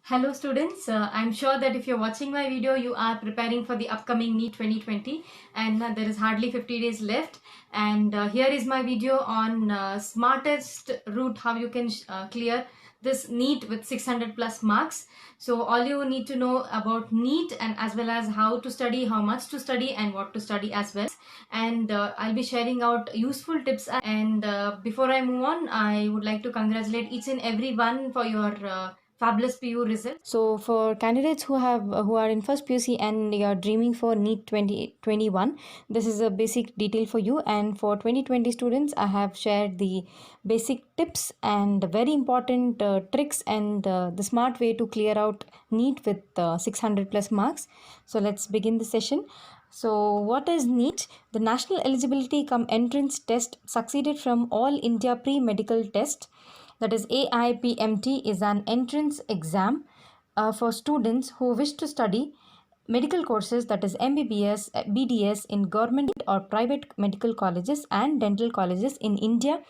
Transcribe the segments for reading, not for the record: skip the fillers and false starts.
Hello students, I'm sure that if you're watching my video, you are preparing for the upcoming NEET 2020 and there is hardly 50 days left. And here is my video on smartest route how you can clear this NEET with 600 plus marks. So all you need to know about NEET and as well as how to study, how much to study and what to study as well. And I'll be sharing out useful tips. And before I move on, I would like to congratulate each and every one for your fabulous PU results. So for candidates who are in first PUC and you are dreaming for NEET 2021, this is a basic detail for you. And for 2020 students, I have shared the basic tips and very important tricks and the smart way to clear out NEET with 600 plus marks. So let's begin the session. So what is NEET? The National Eligibility Cum Entrance Test succeeded from All India Pre-Medical Test, that is AIPMT, is an entrance exam for students who wish to study medical courses, that is MBBS, BDS in government or private medical colleges and dental colleges in India,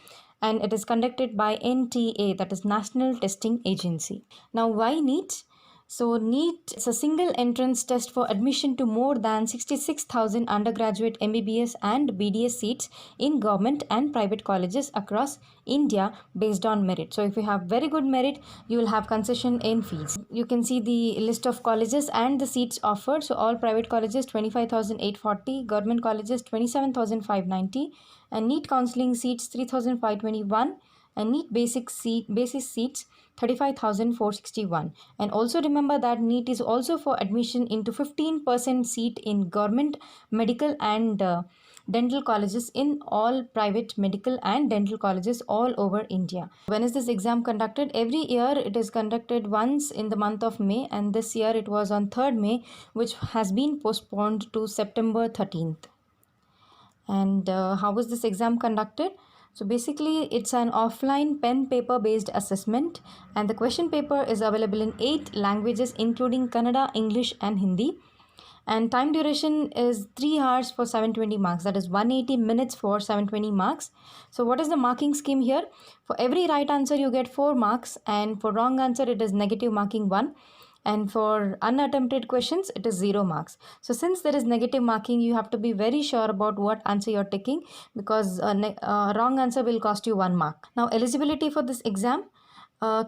and it is conducted by NTA, that is National Testing Agency. Now why NEET? So NEET is a single entrance test for admission to more than 66,000 undergraduate MBBS and BDS seats in government and private colleges across India based on merit. So if you have very good merit, you will have concession in fees. You can see the list of colleges and the seats offered. So all private colleges 25,840, government colleges 27,590, and NEET counseling seats 3,521, and NEET basis seats 35,461. And also remember that NEET is also for admission into 15% seat in government medical and dental colleges in all private medical and dental colleges all over India. When is this exam conducted? Every year it is conducted once in the month of May, and this year it was on 3rd May, which has been postponed to September 13th. And how was this exam conducted? So basically it's an offline pen paper based assessment, and the question paper is available in 8 languages including Kannada, English and Hindi. And time duration is 3 hours for 720 marks, that is 180 minutes for 720 marks. So what is the marking scheme here? For every right answer you get 4 marks, and for wrong answer it is negative marking 1, and for unattempted questions it is 0 marks. So since there is negative marking, you have to be very sure about what answer you're taking, because wrong answer will cost you 1 mark. Now eligibility for this exam: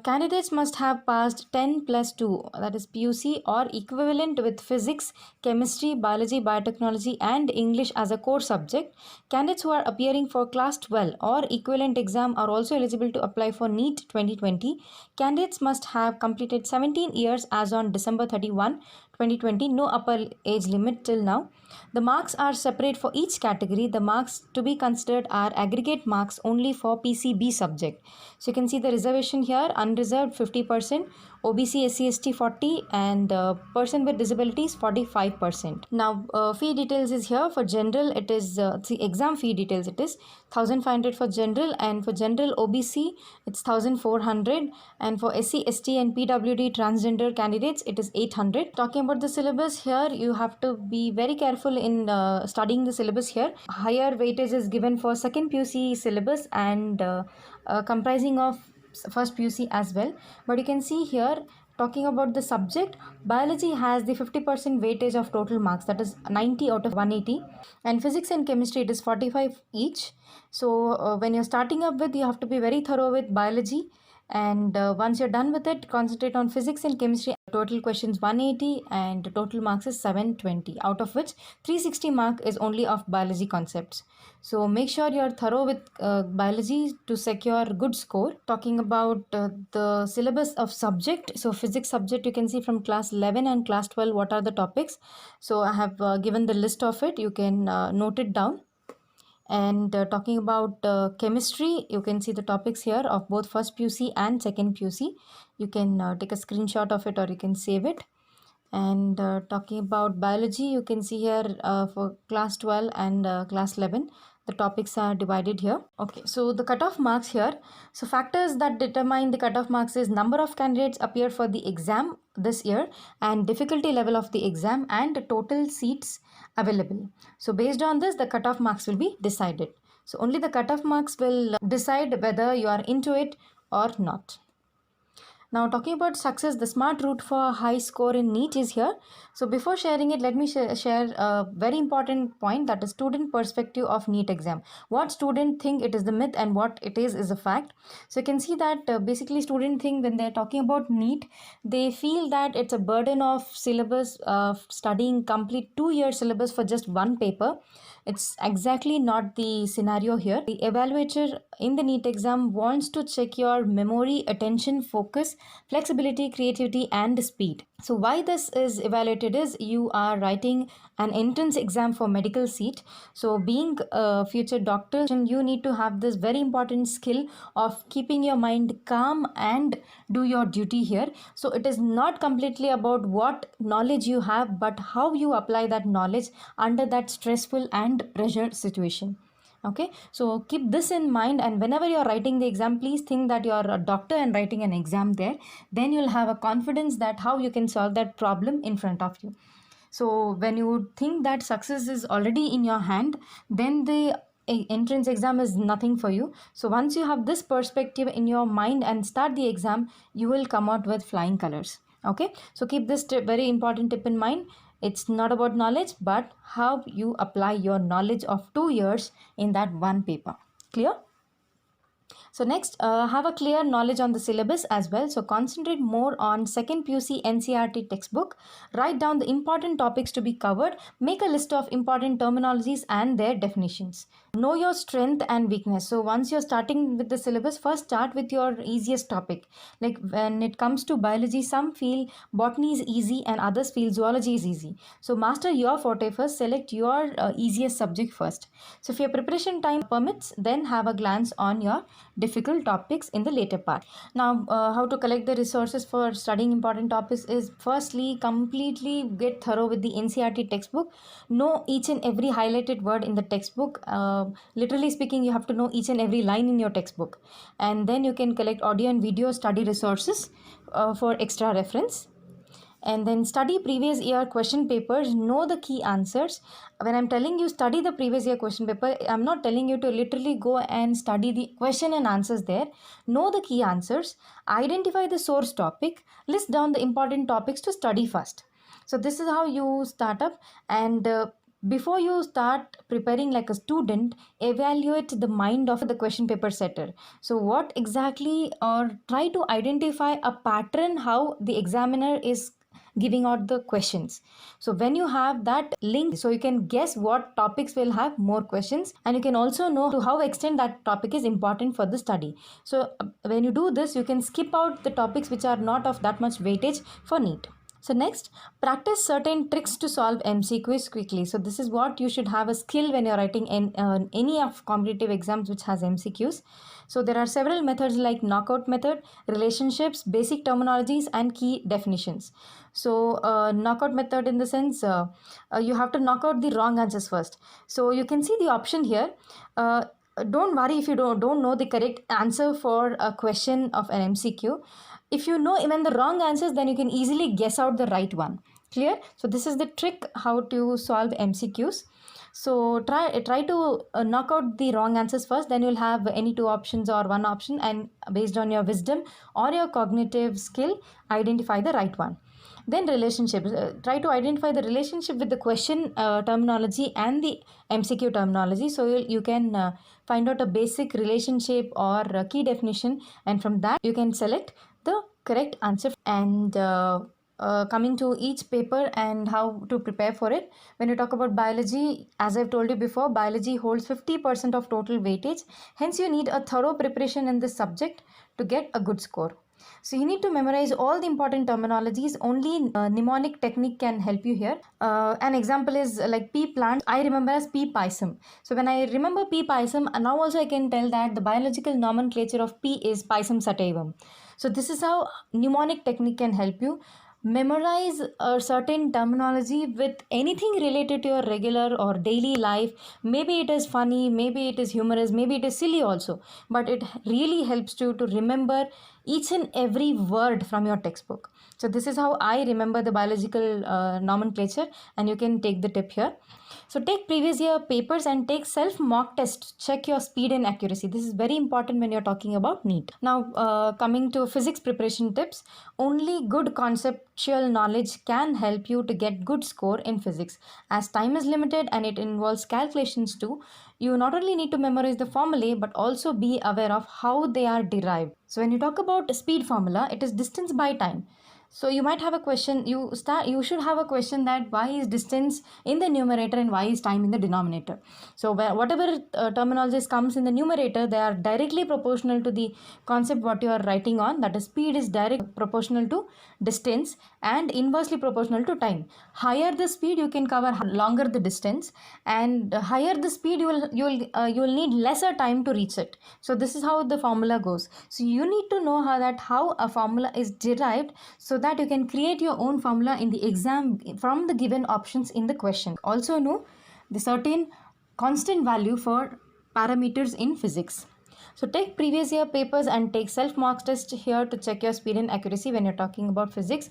candidates must have passed 10 plus 2, that is PUC or equivalent, with physics, chemistry, biology, biotechnology and English as a core subject. Candidates who are appearing for class 12 or equivalent exam are also eligible to apply for NEET 2020. Candidates must have completed 17 years as on December 31, 2020. No upper age limit till now. The marks are separate for each category. The marks to be considered are aggregate marks only for PCB subject. So you can see the reservation here: unreserved 50%, OBC SC ST 40, and person with disabilities 45%. Now fee details is here. For general it is the exam fee details, it is 1,500 for general, and for general OBC it's 1,400, and for SC ST and PWD transgender candidates it is 800. Talking about the syllabus, here you have to be very careful in studying the syllabus here. Higher weightage is given for second PUC syllabus and comprising of first PUC as well. But you can see here, talking about the subject, biology has the 50% weightage of total marks, that is 90 out of 180, and physics and chemistry it is 45 each. So when you're starting up with, you have to be very thorough with biology, and once you're done with it, concentrate on physics and chemistry. Total questions 180 and total marks is 720, out of which 360 mark is only of biology concepts. So make sure you're thorough with biology to secure good score. Talking about the syllabus of subject, so physics subject, you can see from class 11 and class 12 what are the topics. So I have given the list of it, you can note it down. And talking about chemistry, you can see the topics here of both first PUC and second PUC. You can take a screenshot of it or you can save it. And talking about biology, you can see here for class 12 and class 11, the topics are divided here. Okay, so the cutoff marks here. So factors that determine the cutoff marks is number of candidates appeared for the exam this year, and difficulty level of the exam, and total seats available. So based on this, the cutoff marks will be decided. So only the cutoff marks will decide whether you are into it or not. Now, talking about success, the smart route for a high score in NEET is here. So before sharing it, let me share a very important point, that is student perspective of NEET exam. What student think it is the myth and what it is a fact. So you can see that basically student think when they're talking about NEET, they feel that it's a burden of syllabus, studying complete 2-year syllabus for just one paper. It's exactly not the scenario here. The evaluator in the NEET exam wants to check your memory, attention, focus, flexibility, creativity, and speed. So why this is evaluated is you are writing an entrance exam for medical seat. So being a future doctor, you need to have this very important skill of keeping your mind calm and do your duty here. So it is not completely about what knowledge you have, but how you apply that knowledge under that stressful and pressure situation. Okay, so keep this in mind, and whenever you're writing the exam, please think that you're a doctor and writing an exam there. Then you'll have a confidence that how you can solve that problem in front of you. So when you think that success is already in your hand, then the entrance exam is nothing for you. So once you have this perspective in your mind and start the exam, you will come out with flying colors. Okay, so keep this very important tip in mind. It's not about knowledge, but how you apply your knowledge of 2 years in that one paper. Clear? So next, have a clear knowledge on the syllabus as well. So concentrate more on second PUC NCERT textbook. Write down the important topics to be covered. Make a list of important terminologies and their definitions. Know your strength and weakness. So once you're starting with the syllabus, first start with your easiest topic. Like when it comes to biology, some feel botany is easy and others feel zoology is easy. So master your forte first. Select your easiest subject first. So if your preparation time permits, then have a glance on your difficult topics in the later part. Now, how to collect the resources for studying important topics is firstly completely get thorough with the NCERT textbook. Know each and every highlighted word in the textbook. Literally speaking, you have to know each and every line in your textbook, and then you can collect audio and video study resources for extra reference. And then study previous year question papers. Know the key answers. When I'm telling you study the previous year question paper, I'm not telling you to literally go and study the question and answers there. Know the key answers. Identify the source topic. List down the important topics to study first. So this is how you start up. And before you start preparing like a student, evaluate the mind of the question paper setter. So what exactly, or try to identify a pattern how the examiner is giving out the questions. So when you have that link, so you can guess what topics will have more questions, and you can also know to how extent that topic is important for the study. So when you do this, you can skip out the topics which are not of that much weightage for NEET. So next, practice certain tricks to solve MCQs quickly. So this is what you should have a skill when you're writing any of competitive exams which has MCQs. So there are several methods like knockout method, relationships, basic terminologies, and key definitions. So knockout method in the sense you have to knock out the wrong answers first. So you can see the option here. Don't worry if you don't know the correct answer for a question of an MCQ. If you know even the wrong answers, then you can easily guess out the right one. Clear? So this is the trick how to solve MCQs. So try to knock out the wrong answers first, then you'll have any two options or one option, and based on your wisdom or your cognitive skill, identify the right one. Then relationships. Try to identify the relationship with the question terminology and the MCQ terminology. So you can find out a basic relationship or key definition, and from that you can select the correct answer. And coming to each paper and how to prepare for it. When you talk about biology, as I've told you before, biology holds 50% of total weightage. Hence, you need a thorough preparation in this subject to get a good score. So you need to memorize all the important terminologies. Only mnemonic technique can help you here. An example is like pea plant. I remember as pea pisum. So when I remember pea pisum, now also I can tell that the biological nomenclature of pea is Pisum sativum. So this is how mnemonic technique can help you. Memorize a certain terminology with anything related to your regular or daily life. Maybe it is funny, maybe it is humorous, maybe it is silly also, but it really helps you to remember each and every word from your textbook. So this is how I remember the biological nomenclature, and you can take the tip here. So take previous year papers and take self mock test. Check your speed and accuracy. This is very important when you're talking about NEET. Now coming to physics preparation tips. Only good conceptual knowledge can help you to get good score in physics. As time is limited and it involves calculations too, you not only need to memorize the formulae but also be aware of how they are derived. So when you talk about speed formula, it is distance by time. So you might have a question, you should have a question that why is distance in the numerator and why is time in the denominator. So whatever terminologies comes in the numerator, they are directly proportional to the concept what you are writing on, that is speed is direct proportional to distance and inversely proportional to time. Higher the speed, you can cover longer the distance, and higher the speed, you will need lesser time to reach it. So this is how the formula goes. So you need to know how a formula is derived, so that you can create your own formula in the exam from the given options in the question. Also know the certain constant value for parameters in physics. So take previous year papers and take self mock test here to check your speed and accuracy when you're talking about physics.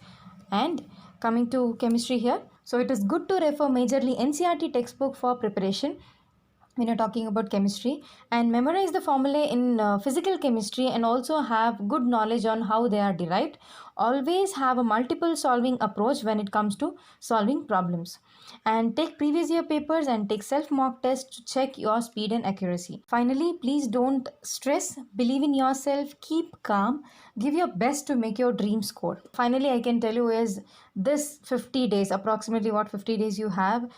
And coming to chemistry here, so it is good to refer majorly NCERT textbook for preparation when you're talking about chemistry, and memorize the formulae in physical chemistry, and also have good knowledge on how they are derived. Always have a multiple solving approach when it comes to solving problems, and take previous year papers and take self mock test to check your speed and accuracy. Finally, please don't stress, believe in yourself, keep calm, give your best to make your dream score. Finally, I can tell you is this 50 days, approximately what 50 days you have,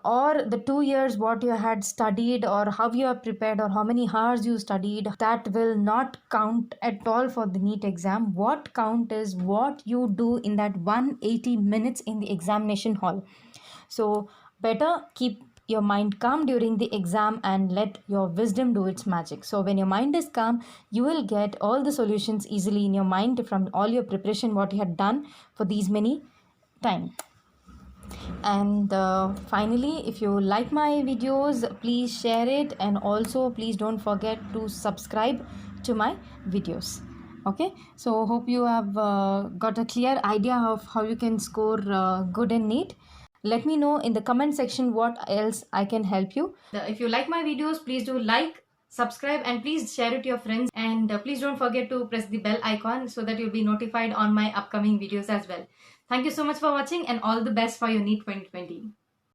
or the 2 years what you had studied, or how you have prepared, or how many hours you studied, that will not count at all for the NEET exam. What count is what you do in that 180 minutes in the examination hall. So better keep your mind calm during the exam and let your wisdom do its magic. So when your mind is calm, you will get all the solutions easily in your mind from all your preparation what you had done for these many time. And finally, if you like my videos, please share it, and also please don't forget to subscribe to my videos. Okay, so hope you have got a clear idea of how you can score good in NEET. Let me know in the comment section what else I can help you. If you like my videos, please do like, subscribe, and please share it to your friends, and please don't forget to press the bell icon so that you'll be notified on my upcoming videos as well. Thank you so much for watching, and all the best for your NEET 2020.